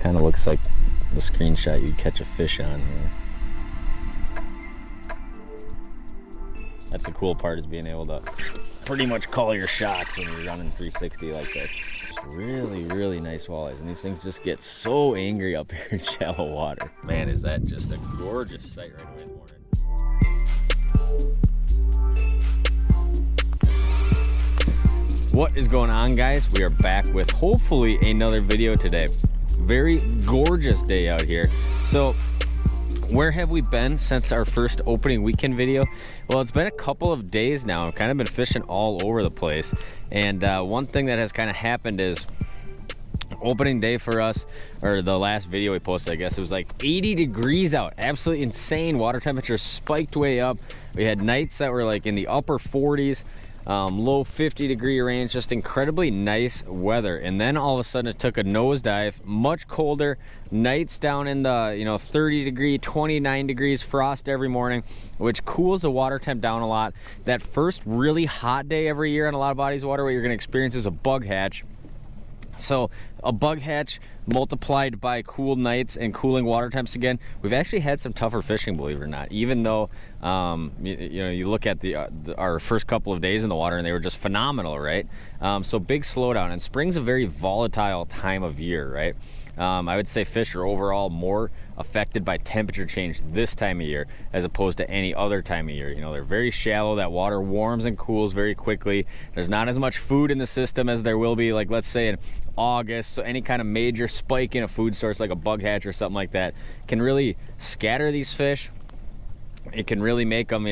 Kind of looks like the screenshot you'd catch a fish on here. That's the cool part, is being able to pretty much call your shots when you're running 360 like this. Just really, really nice walleyes. And these things just get so angry up here in shallow water. Man, is that just a gorgeous sight right away in the morning. What is going on, guys? We are back with hopefully another video today. Very gorgeous day out here. So where have we been since our first opening weekend video? Well, it's been a couple of days now. I've kind of been fishing all over the place. And one thing that has kind of happened is opening day for us, or the last video we posted, I guess, it was like 80 degrees out. Absolutely insane. Water temperature spiked way up. We had nights that were like in the upper 40s. Low 50 degree range, just incredibly nice weather. And then all of a sudden it took a nosedive, much colder, nights down in the 30 degree, 29 degrees, frost every morning, which cools the water temp down a lot. That first really hot day every year on a lot of bodies of water, what you're going to experience is a bug hatch. So a bug hatch multiplied by cool nights and cooling water temps again. We've actually had some tougher fishing, believe it or not, even though you look at our first couple of days in the water and they were just phenomenal, right? So big slowdown, and spring's a very volatile time of year, right? I would say fish are overall more affected by temperature change this time of year as opposed to any other time of year. They're very shallow. That water warms and cools very quickly. There's not as much food in the system as there will be, like, let's say in August. So any kind of major spike in a food source like a bug hatch or something like that can really scatter these fish. It can really make them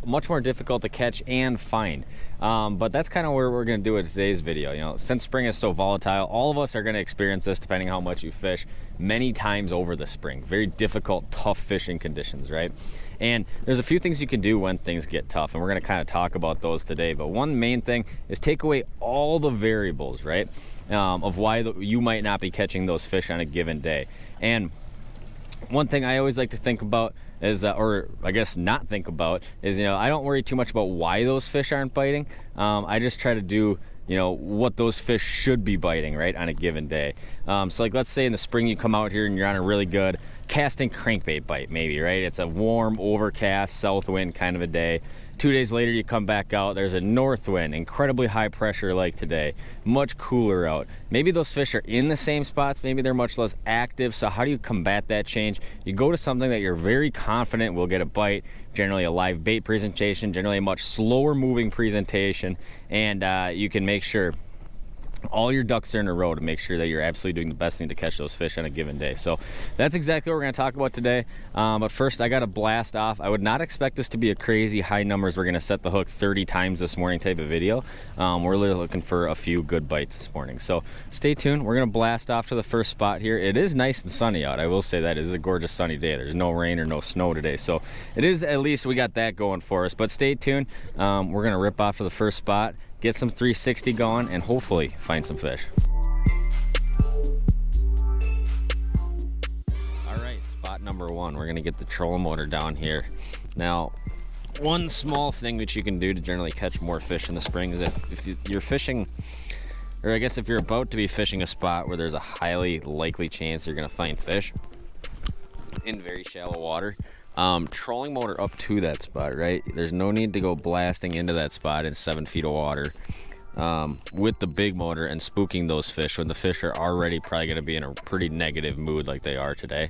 much more difficult to catch and find. But that's kind of where we're going to do it today's video. Since spring is so volatile, all of us are going to experience this, depending on how much you fish, many times over the spring. Very difficult, tough fishing conditions, right? And there's a few things you can do when things get tough, and we're going to kind of talk about those today. But one main thing is take away all the variables, right, of why you might not be catching those fish on a given day. And one thing I always like to think about is, or I guess not think about, is, I don't worry too much about why those fish aren't biting. I just try to do, what those fish should be biting, right, on a given day. So like, let's say in the spring you come out here and you're on a really good casting crankbait bite, maybe, right? It's a warm, overcast, south wind kind of a day. 2 days later you come back out, there's a north wind, incredibly high pressure like today, much cooler out. Maybe those fish are in the same spots, maybe they're much less active. So how do you combat that change? You go to something that you're very confident will get a bite, generally a live bait presentation, generally a much slower moving presentation, and you can make sure all your ducks are in a row to make sure that you're absolutely doing the best thing to catch those fish on a given day. So that's exactly what we're going to talk about today. But first, I got to blast off. I would not expect this to be a crazy high numbers. We're going to set the hook 30 times this morning type of video. We're really looking for a few good bites this morning. So stay tuned. We're going to blast off to the first spot here. It is nice and sunny out. I will say that it is a gorgeous sunny day. There's no rain or no snow today. So it is, at least we got that going for us. But stay tuned. We're going to rip off to the first spot, get some 360 going, and hopefully find some fish. All right, spot number one. We're gonna get the trolling motor down here. Now, one small thing that you can do to generally catch more fish in the spring is if you're fishing, or I guess if you're about to be fishing a spot where there's a highly likely chance you're gonna find fish in very shallow water, trolling motor up to that spot, right? There's no need to go blasting into that spot in 7 feet of water with the big motor and spooking those fish when the fish are already probably going to be in a pretty negative mood like they are today.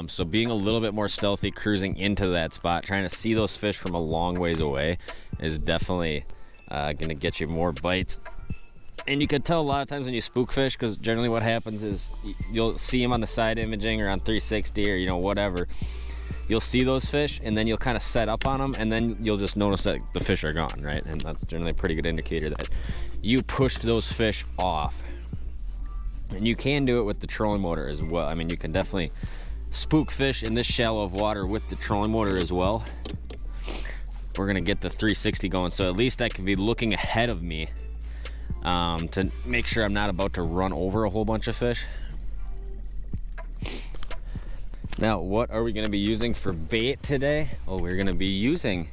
So being a little bit more stealthy, cruising into that spot, trying to see those fish from a long ways away is definitely going to get you more bites. And you can tell a lot of times when you spook fish, because generally what happens is you'll see them on the side imaging or on 360 or whatever. You'll see those fish and then you'll kind of set up on them, and then you'll just notice that the fish are gone, right? And that's generally a pretty good indicator that you pushed those fish off. And you can do it with the trolling motor as well. I mean, you can definitely spook fish in this shallow of water with the trolling motor as well. We're gonna get the 360 going, so at least I can be looking ahead of me to make sure I'm not about to run over a whole bunch of fish. Now, what are we going to be using for bait today? Well, we're going to be using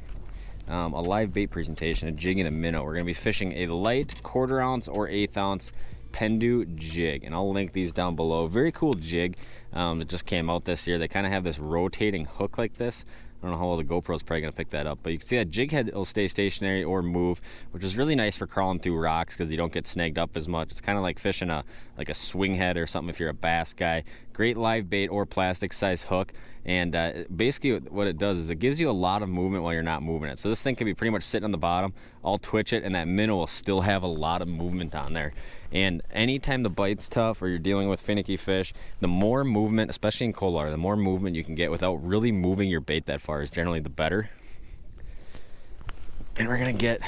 a live bait presentation, a jig and a minnow. We're going to be fishing a light 1/4 ounce or 1/8 ounce Pendu jig, and I'll link these down below. Very cool jig that just came out this year. They kind of have this rotating hook like this. I don't know how well the GoPro's probably gonna pick that up, but you can see that jig head will stay stationary or move, which is really nice for crawling through rocks because you don't get snagged up as much. It's kind of like fishing like a swing head or something if you're a bass guy. Great live bait or plastic size hook, and basically what it does is it gives you a lot of movement while you're not moving it. So this thing can be pretty much sitting on the bottom. I'll twitch it, and that minnow will still have a lot of movement on there. And anytime the bite's tough or you're dealing with finicky fish, the more movement, especially in cold water, the more movement you can get without really moving your bait that far is generally the better. And we're gonna get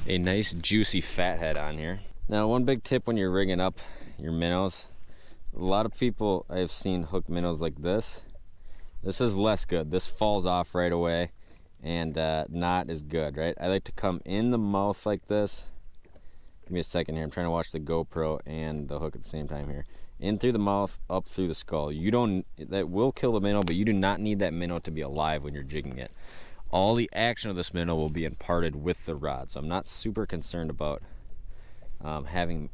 a nice juicy fathead on here. Now, one big tip when you're rigging up your minnows, a lot of people I've seen hook minnows like this. This is less good. This falls off right away and not as good, right? I like to come in the mouth like this. Give me a second here. I'm trying to watch the GoPro and the hook at the same time here. In through the mouth, up through the skull. That will kill the minnow, but you do not need that minnow to be alive when you're jigging it. All the action of this minnow will be imparted with the rod, so I'm not super concerned about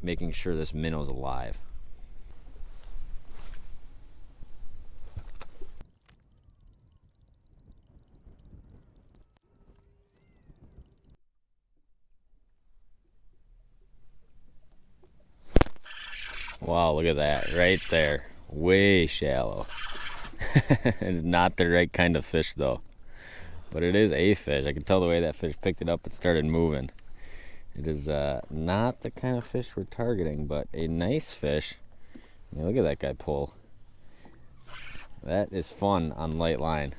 making sure this minnow's alive. Wow, look at that right there. Way shallow. It's not the right kind of fish though. But it is a fish. I can tell the way that fish picked it up, it started moving. It is not the kind of fish we're targeting, but a nice fish. I mean, look at that guy pull. That is fun on light line.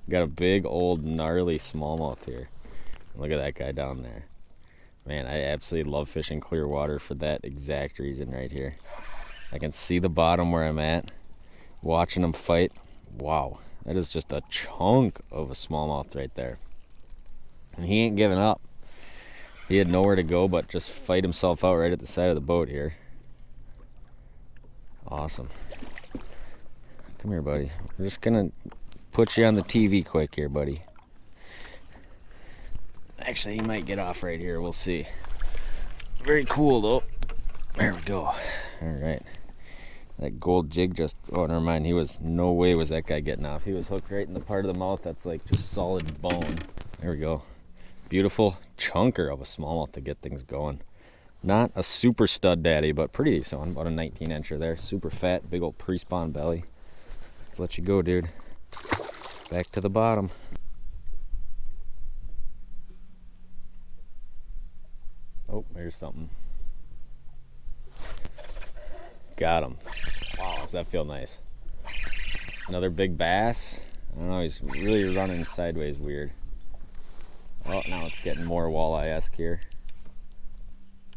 Got a big old gnarly smallmouth here. Look at that guy down there. Man, I absolutely love fishing clear water for that exact reason right here. I can see the bottom where I'm at, watching them fight. Wow, that is just a chunk of a smallmouth right there. And he ain't giving up. He had nowhere to go but just fight himself out right at the side of the boat here. Awesome. Come here, buddy. We're just gonna put you on the TV quick here, buddy. Actually, he might get off right here. We'll see. Very cool, though. There we go. All right. That gold jig just... Oh, never mind. No way was that guy getting off. He was hooked right in the part of the mouth that's like just solid bone. There we go. Beautiful chunker of a smallmouth to get things going. Not a super stud daddy, but pretty decent one. About a 19-incher there. Super fat, big old pre-spawn belly. Let's let you go, dude. Back to the bottom. Oh, there's something. Got him. Wow, does that feel nice? Another big bass. I don't know, he's really running sideways weird. Oh, now it's getting more walleye-esque here.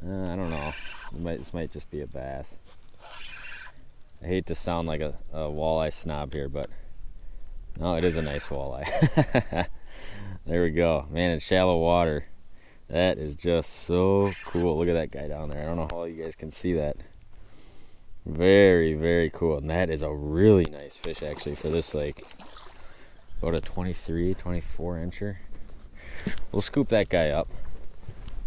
I don't know. This might just be a bass. I hate to sound like a walleye snob here, but no, it is a nice walleye. There we go. Man, in shallow water. That is just so cool. Look at that guy down there. I don't know how all you guys can see that. Very, very cool. And that is a really nice fish actually for this lake. About a 23, 24 incher. We'll scoop that guy up.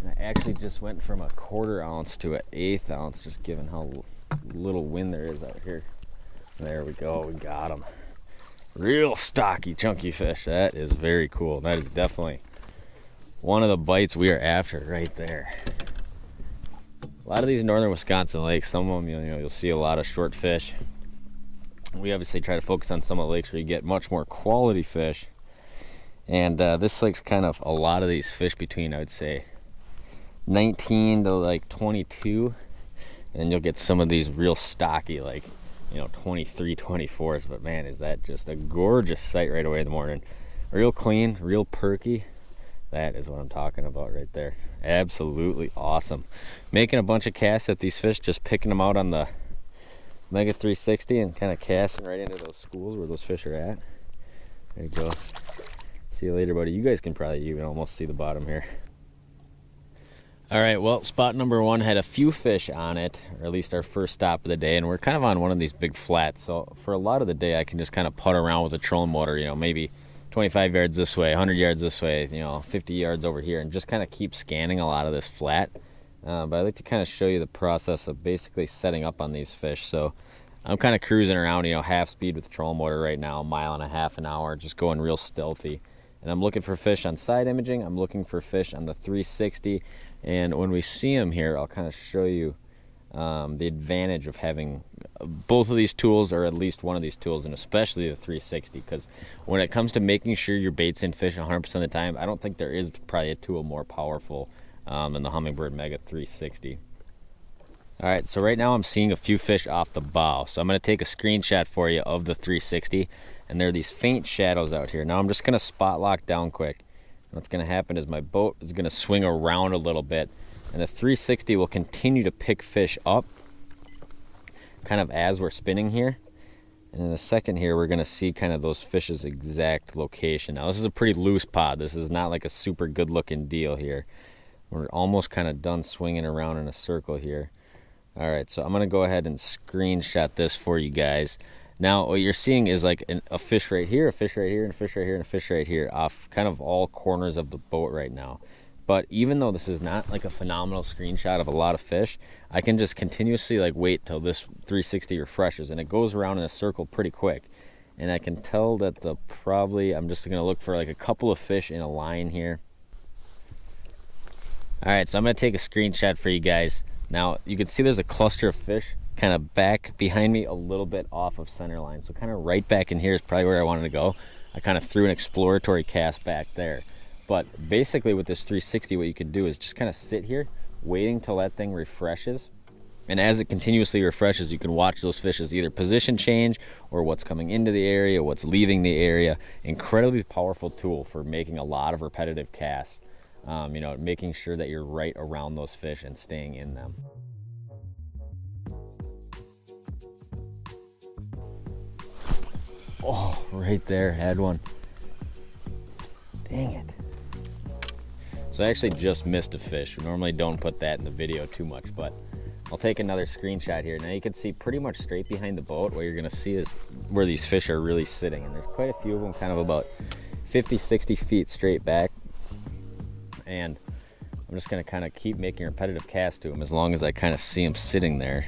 And I actually just went from a 1/4 ounce to an 1/8 ounce, just given how little wind there is out here. There we go. We got him. Real stocky, chunky fish. That is very cool. That is definitely one of the bites we are after right there. A lot of these northern Wisconsin lakes, some of them you'll see a lot of short fish. We obviously try to focus on some of the lakes where you get much more quality fish. And this lake's kind of a lot of these fish between, I would say, 19 to like 22. And you'll get some of these real stocky, like, 23, 24s. But man, is that just a gorgeous sight right away in the morning. Real clean, real perky. That is what I'm talking about right there. Absolutely awesome. Making a bunch of casts at these fish, just picking them out on the Mega 360 and kind of casting right into those schools where those fish are at. There you go. See you later, buddy. You guys can probably even almost see the bottom here. All right, well, spot number 1 had a few fish on it, or at least our first stop of the day, and we're kind of on one of these big flats. So for a lot of the day, I can just kind of putt around with a trolling motor, maybe 25 yards this way, 100 yards this way, 50 yards over here, and just kind of keep scanning a lot of this flat. But I like to kind of show you the process of basically setting up on these fish. So I'm kind of cruising around, half speed with the trolling motor right now, 1.5 miles an hour, just going real stealthy. And I'm looking for fish on side imaging. I'm looking for fish on the 360. And when we see them here, I'll kind of show you the advantage of having both of these tools, or at least one of these tools, and especially the 360. Because when it comes to making sure your bait's in fish 100% of the time, I don't think there is probably a tool more powerful than the Humminbird Mega 360. All right, so right now I'm seeing a few fish off the bow. So I'm going to take a screenshot for you of the 360, and there are these faint shadows out here. Now I'm just going to spot lock down quick. And what's going to happen is my boat is going to swing around a little bit, and the 360 will continue to pick fish up kind of as we're spinning here. And in a second here, we're going to see kind of those fish's exact location. Now this is a pretty loose pod. This is not like a super good looking deal here. We're almost kind of done swinging around in a circle here. All right, so I'm going to go ahead and screenshot this for you guys. Now, what you're seeing is like a fish right here, a fish right here, and a fish right here, and a fish right here off kind of all corners of the boat right now. But even though this is not like a phenomenal screenshot of a lot of fish, I can just continuously like wait till this 360 refreshes, and it goes around in a circle pretty quick. And I can tell that I'm just going to look for like a couple of fish in a line here. All right, so I'm going to take a screenshot for you guys. Now, you can see there's a cluster of fish kind of back behind me a little bit off of center line. So kind of right back in here is probably where I wanted to go. I kind of threw an exploratory cast back there. But basically with this 360, what you can do is just kind of sit here, waiting till that thing refreshes. And as it continuously refreshes, you can watch those fishes either position change or what's coming into the area, what's leaving the area. Incredibly powerful tool for making a lot of repetitive casts. Making sure that you're right around those fish and staying in them. Oh, right there, had one. Dang it. So I actually just missed a fish. We normally don't put that in the video too much, but I'll take another screenshot here. Now you can see pretty much straight behind the boat, what you're gonna see is where these fish are really sitting. And there's quite a few of them, kind of about 50, 60 feet straight back. And I'm just going to kind of keep making repetitive casts to them as long as I kind of see them sitting there.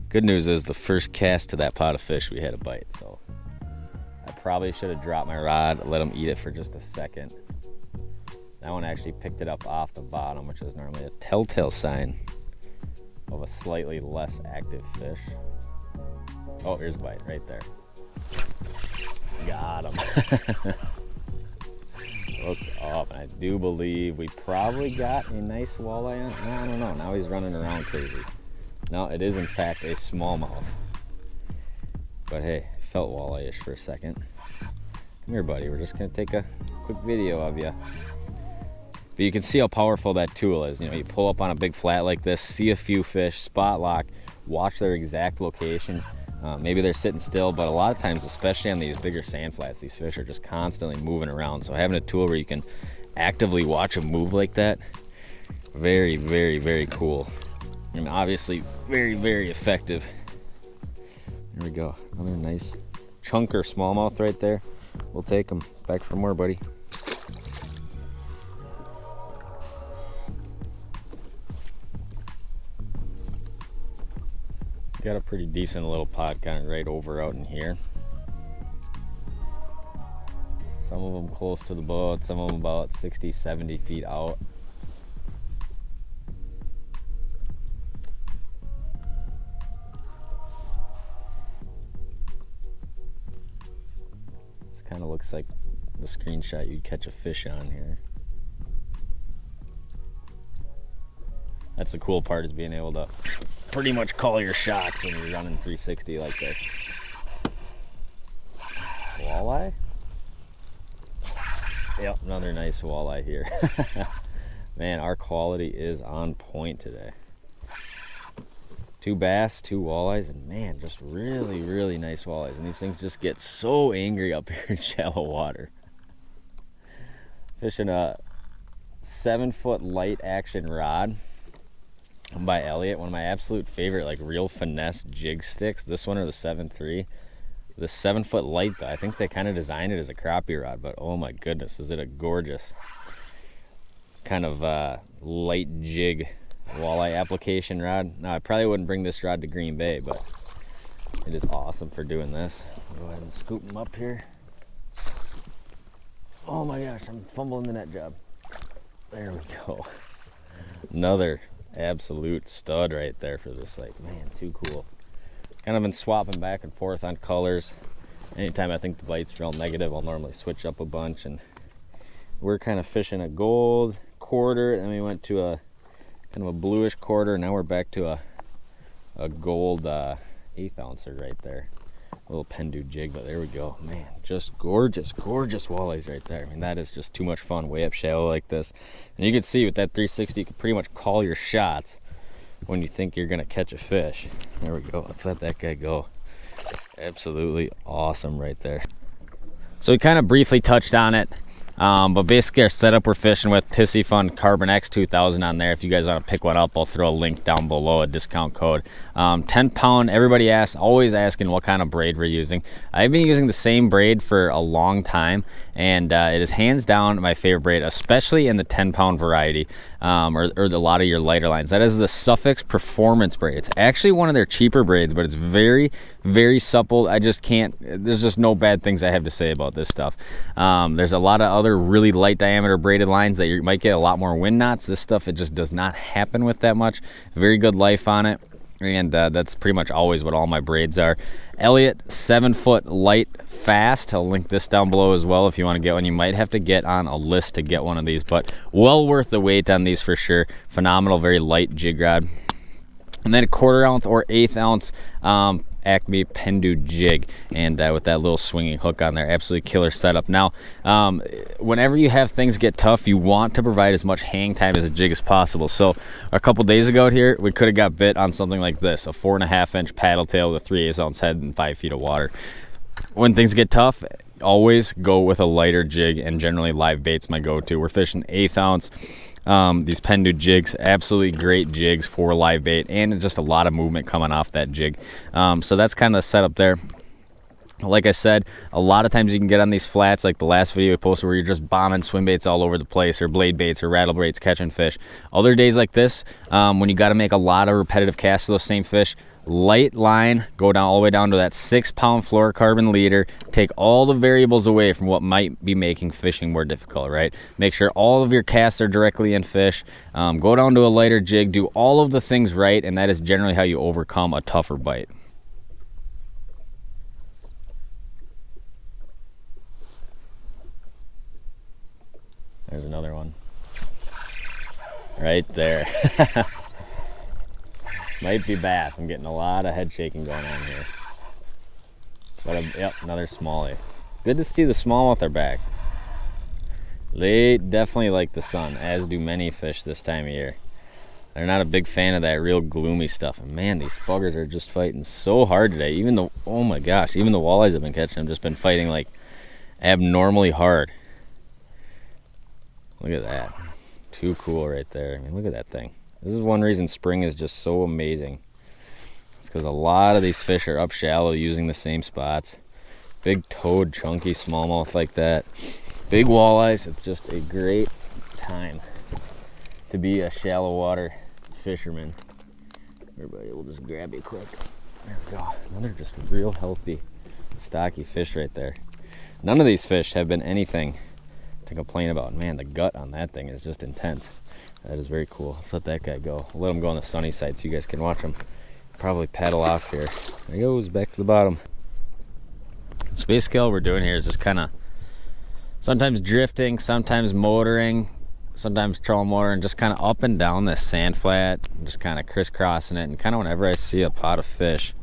Good news is the first cast to that pot of fish, we had a bite. So I probably should have dropped my rod, let them eat it for just a second. That one actually picked it up off the bottom, which is normally a telltale sign of a slightly less active fish. Oh, here's a bite right there. Got him. Look up. I do believe we probably got a nice walleye on. I don't know. Now he's running around crazy. No, it is in fact a smallmouth. But hey, felt walleye-ish for a second. Come here, buddy. We're just going to take a quick video of you. But you can see how powerful that tool is. You pull up on a big flat like this, see a few fish, spot lock, watch their exact location. Maybe they're sitting still, but a lot of times, especially on these bigger sand flats, these fish are just constantly moving around. So having a tool where you can actively watch them move like that, very, very, very cool. And obviously very, very effective. There we go. Another nice chunker smallmouth right there. We'll take them. Back for more, buddy. Got a pretty decent little pod kind of right over out in here. Some of them close to the boat, some of them about 60, 70 feet out. This kind of looks like the screenshot you'd catch a fish on here. That's the cool part, is being able to pretty much call your shots when you're running 360 like this. Walleye? Yep, another nice walleye here. Man, our quality is on point today. 2 bass, 2 walleyes, and man, just really, really nice walleyes. And these things just get so angry up here in shallow water. Fishing a 7-foot light action rod by Elliott, one of my absolute favorite like real finesse jig sticks. This one or the 7.3. This 7-foot light, though, I think they kind of designed it as a crappie rod, but oh my goodness, is it a gorgeous kind of light jig walleye application rod. Now, I probably wouldn't bring this rod to Green Bay, but it is awesome for doing this. Go ahead and scoop them up here. Oh my gosh, I'm fumbling the net job. There we go. Another absolute stud right there for this lake. Man, too cool. Kind of been swapping back and forth on colors. Anytime I think the bite's real negative, I'll normally switch up a bunch. And we're kind of fishing a gold quarter, and we went to a kind of a bluish quarter. Now we're back to a gold 1/8 ouncer right there. A little Pendu jig, but there we go. Man, just gorgeous, gorgeous walleyes right there. I mean, that is just too much fun way up shallow like this. And you can see with that 360, you can pretty much call your shots when you think you're gonna catch a fish. There we go. Let's let that guy go. Absolutely awesome right there. So we kind of briefly touched on it. But basically our setup we're fishing with Piscifun Carbon X 2000 on there. If you guys want to pick one up, I'll throw a link down below, a discount code. 10 pound, everybody asks, always asking what kind of braid we're using. I've been using the same braid for a long time, and it is hands down my favorite braid, especially in the 10 pound variety, or a lot of your lighter lines. That is the Suffix Performance braid. It's actually one of their cheaper braids, but it's very, very supple. I just can't, there's just no bad things I have to say about this stuff. There's a lot of other really light diameter braided lines that you might get a lot more wind knots. This stuff, it just does not happen with that much. Very good life on it, and that's pretty much always what all my braids are. Elliott 7-foot light fast. I'll link this down below as well if you want to get one. You might have to get on a list to get one of these, but well worth the wait on these for sure. Phenomenal, very light jig rod. And then a 1/4 ounce or 1/8 ounce Acme Pendu jig, and with that little swinging hook on there. Absolutely killer setup. Now, whenever you have things get tough, you want to provide as much hang time as a jig as possible. So a couple days ago out here, we could have got bit on something like this, a 4.5 inch paddle tail with a 3/8 ounce head and 5 feet of water. When things get tough, always go with a lighter jig, and generally live bait's my go-to. We're fishing 1/8 ounce. These Pendu jigs, absolutely great jigs for live bait, and just a lot of movement coming off that jig. So that's kind of the setup there. Like I said, a lot of times you can get on these flats like the last video I posted where you're just bombing swim baits all over the place, or blade baits or rattle baits catching fish. Other days like this, when you got to make a lot of repetitive casts of those same fish, light line, go down all the way down to that 6-pound fluorocarbon leader. Take all the variables away from what might be making fishing more difficult, right? Make sure all of your casts are directly in fish. Go down to a lighter jig, do all of the things right, and that is generally how you overcome a tougher bite. There's another one right there. Might be bass. I'm getting a lot of head shaking going on here. But yep, another smallie. Good to see the smallmouth are back. They definitely like the sun, as do many fish this time of year. They're not a big fan of that real gloomy stuff. And man, these buggers are just fighting so hard today. Even the, oh my gosh, even the walleyes I've been catching have just been fighting like abnormally hard. Look at that. Too cool right there. I mean, look at that thing. This is one reason spring is just so amazing. It's because a lot of these fish are up shallow using the same spots. Big toed, chunky smallmouth like that. Big walleyes. It's just a great time to be a shallow water fisherman. Everybody will just grab you quick. There we go. Another just real healthy, stocky fish right there. None of these fish have been anything to complain about. Man, the gut on that thing is just intense. That is very cool. Let's let that guy go. I'll let him go on the sunny side so you guys can watch him probably paddle off here. There he goes, back to the bottom. So basically all we're doing here is just kind of sometimes drifting, sometimes motoring, sometimes trolling motoring, just kind of up and down this sand flat, just kind of crisscrossing it, and kind of whenever I see a pot of fish,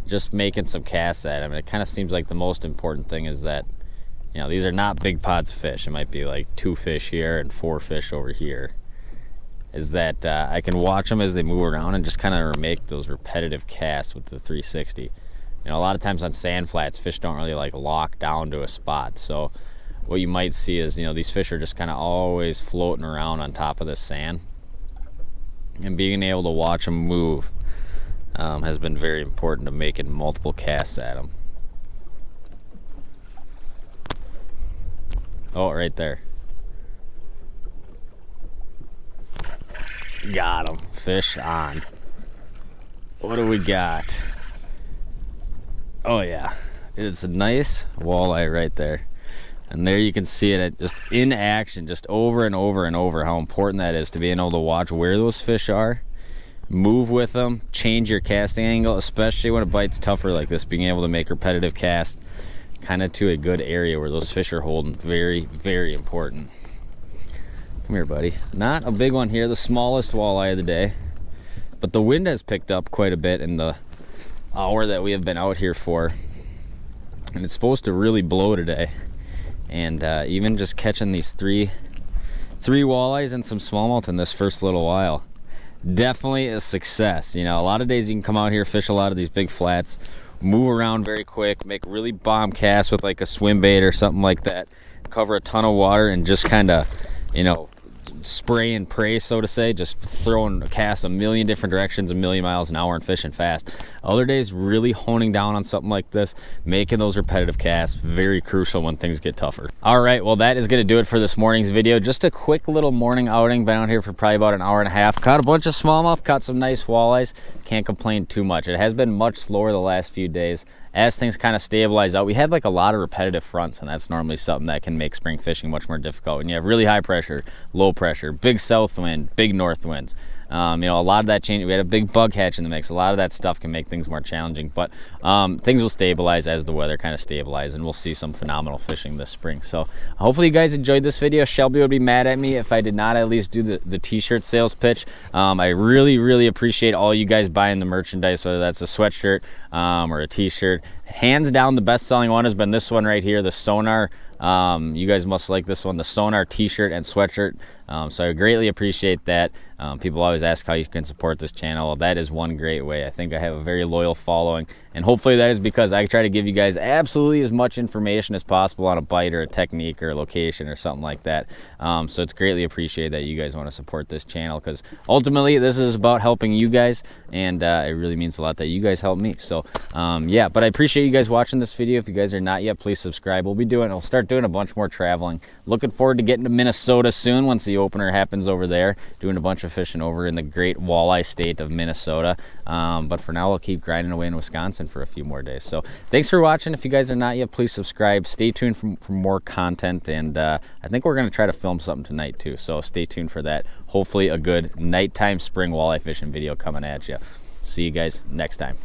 just making some casts at him. And it kind of seems like the most important thing is that, you know, these are not big pods of fish. It might be like 2 fish here and 4 fish over here. Is that I can watch them as they move around and just kind of make those repetitive casts with the 360. You know, a lot of times on sand flats, fish don't really like lock down to a spot. So what you might see is, you know, these fish are just kind of always floating around on top of the sand. And being able to watch them move has been very important to making multiple casts at them. Oh, right there. Got him. Fish on. What do we got? Oh yeah, it's a nice walleye right there. And there you can see it just in action, just over and over and over, how important that is to being able to watch where those fish are, move with them, change your casting angle, especially when it bites tougher like this, being able to make repetitive casts kind of to a good area where those fish are holding. Very, very important. Come here, buddy. Not a big one here, the smallest walleye of the day, but the wind has picked up quite a bit in the hour that we have been out here for, and it's supposed to really blow today. And even just catching these three walleyes and some smallmouth in this first little while, definitely a success. You know, a lot of days you can come out here, fish a lot of these big flats, move around very quick, make really bomb casts with like a swim bait or something like that, cover a ton of water, and just kind of, you know, spray and pray, so to say, just throwing casts a million different directions, a million miles an hour, and fishing fast. Other days, really honing down on something like this, making those repetitive casts, very crucial when things get tougher. All right, well, that is going to do it for this morning's video. Just a quick little morning outing. Been out here for probably about an hour and a half. Caught a bunch of smallmouth, caught some nice walleyes. Can't complain too much. It has been much slower the last few days. As things kind of stabilize out, we had like a lot of repetitive fronts, and that's normally something that can make spring fishing much more difficult. When you have really high pressure, low pressure, big south wind, big north winds, you know, a lot of that change. We had a big bug hatch in the mix. A lot of that stuff can make things more challenging, but things will stabilize as the weather kind of stabilizes, and we'll see some phenomenal fishing this spring. So hopefully you guys enjoyed this video. Shelby would be mad at me if I did not at least do the t-shirt sales pitch. I really appreciate all you guys buying the merchandise, whether that's a sweatshirt or a t-shirt. Hands down, the best selling one has been this one right here, the Sonar. You guys must like this one, the Sonar t-shirt and sweatshirt. So I greatly appreciate that. People always ask how you can support this channel. Well, that is one great way. I think I have a very loyal following, and hopefully that is because I try to give you guys absolutely as much information as possible on a bite or a technique or a location or something like that. So it's greatly appreciated that you guys want to support this channel, because ultimately this is about helping you guys, and it really means a lot that you guys help me. So yeah, but I appreciate you guys watching this video. If you guys are not yet, please subscribe. We'll start doing a bunch more traveling. Looking forward to getting to Minnesota soon once the opener happens over there, doing a bunch of fishing over in the great walleye state of Minnesota. But for now, we'll keep grinding away in Wisconsin for a few more days. So thanks for watching. If you guys are not yet, please subscribe. Stay tuned for more content, and I think we're going to try to film something tonight too, so stay tuned for that. Hopefully a good nighttime spring walleye fishing video coming at you. See you guys next time.